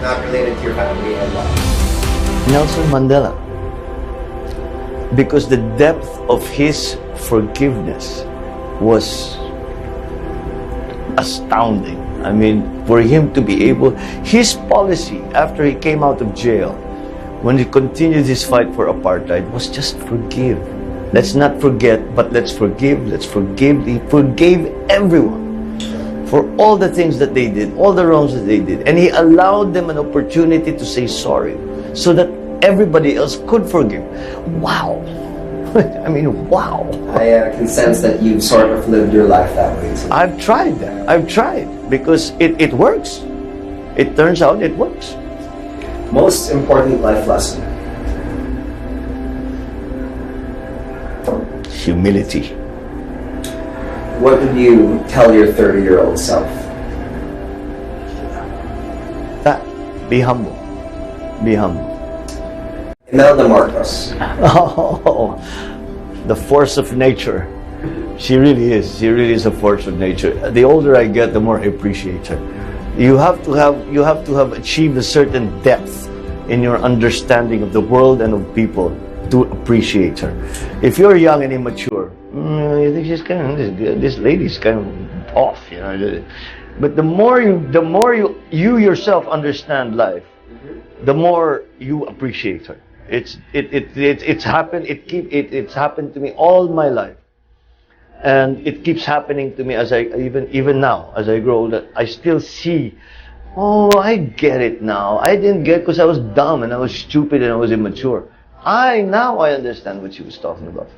not related to your family, and why? Nelson Mandela. Because the depth of his forgiveness was astounding. I mean, for him to be able, his policy after he came out of jail, when he continued his fight for apartheid, was just forgive. Let's not forget, but let's forgive, let's forgive. He forgave everyone for all the things that they did, all the wrongs that they did. And he allowed them an opportunity to say sorry so that everybody else could forgive. Wow. I mean, wow. I can sense that you've sort of lived your life that way too. I've tried that. I've tried because it works. It turns out it works. Most important life lesson. Humility. What would you tell your 30-year-old self? That, be humble. Be humble. Imelda Marcos. Oh, the force of nature. She really is. She really is a force of nature. The older I get, the more I appreciate her. You have to have achieved a certain depth in your understanding of the world and of people to appreciate her. If you're young and immature, you think she's kind of this lady's kind of off, you know. But the more you yourself understand life, the more you appreciate her. It's happened. It's happened to me all my life, and it keeps happening to me as I even now as I grow older. I still see. Oh, I get it now. I didn't get because I was dumb and I was stupid and I was immature. Now I understand what she was talking about.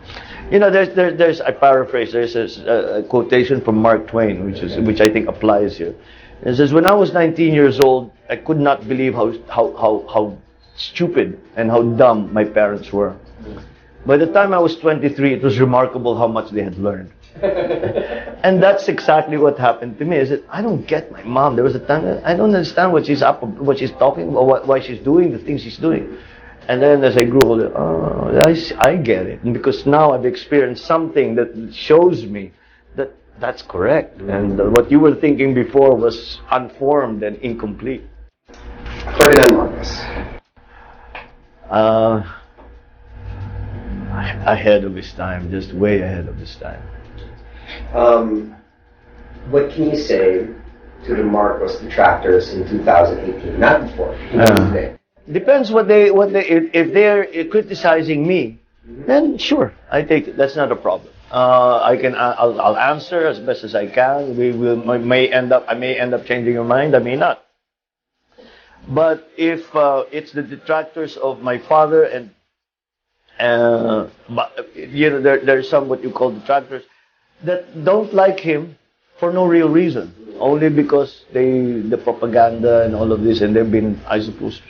You know, there's I paraphrase. There's a quotation from Mark Twain, which I think applies here. It says, "When I was 19 years old, I could not believe how stupid and how dumb my parents were. By the time I was 23, it was remarkable how much they had learned." And that's exactly what happened to me. Is that I don't get my mom. There was a time that I don't understand what she's talking about, why she's doing the things she's doing. And then as I grew older, I get it. And because now I've experienced something that shows me that that's correct. And what you were thinking before was unformed and incomplete. Ferdinand Marcos. Ahead of his time, just way ahead of his time. What can you say to the Marcos detractors in 2018? Not before, today. Depends if they're criticizing me, then sure, I take it. That's not a problem. I'll answer as best as I can. I may end up changing your mind. I may not. But if it's the detractors of my father but you know, there's some what you call detractors that don't like him for no real reason, only because the propaganda and all of this, and they've been, I suppose,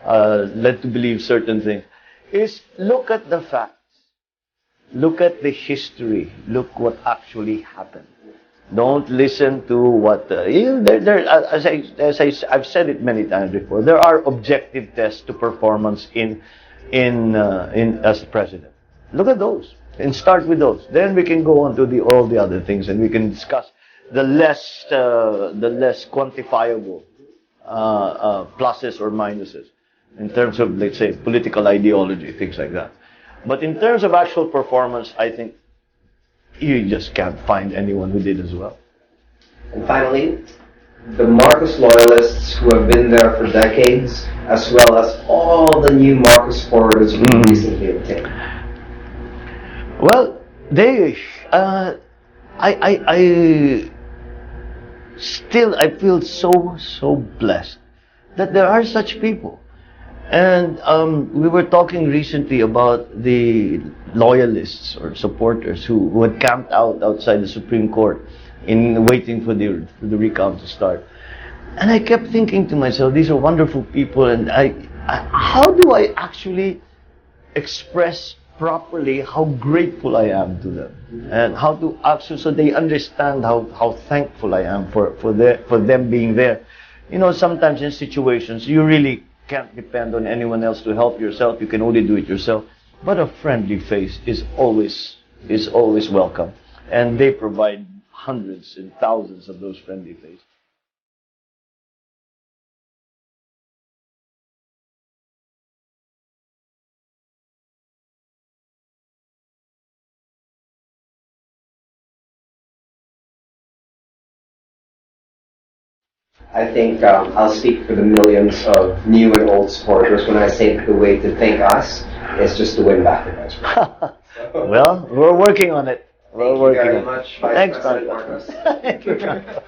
led to believe certain things. Is look at the facts, look at the history, look what actually happened. Don't listen to what I've said it many times before. There are objective tests to performance in as president. Look at those and start with those. Then we can go on to all the other things, and we can discuss the less quantifiable pluses or minuses in terms of, let's say, political ideology, things like that. But in terms of actual performance, I think you just can't find anyone who did as well. And finally, the Marcos loyalists who have been there for decades, as well as all the new Marcos supporters who recently obtained. Well, I feel so blessed that there are such people. And we were talking recently about the loyalists or supporters who had camped outside the Supreme Court in waiting for the recount to start. And I kept thinking to myself, these are wonderful people, and how do I actually express properly how grateful I am to them, and how to actually, so they understand how thankful I am for them being there. You know, sometimes in situations you really can't depend on anyone else to help yourself. You can only do it yourself. But a friendly face is always welcome, and they provide hundreds and thousands of those friendly faces. I think I'll speak for the millions of new and old supporters when I say that the way to thank us is just to win back the prize. Well, we're working on it. We're Thank you working very on it. much, Vice Thanks, President Marcos. Marcos. Thank you, Marcos.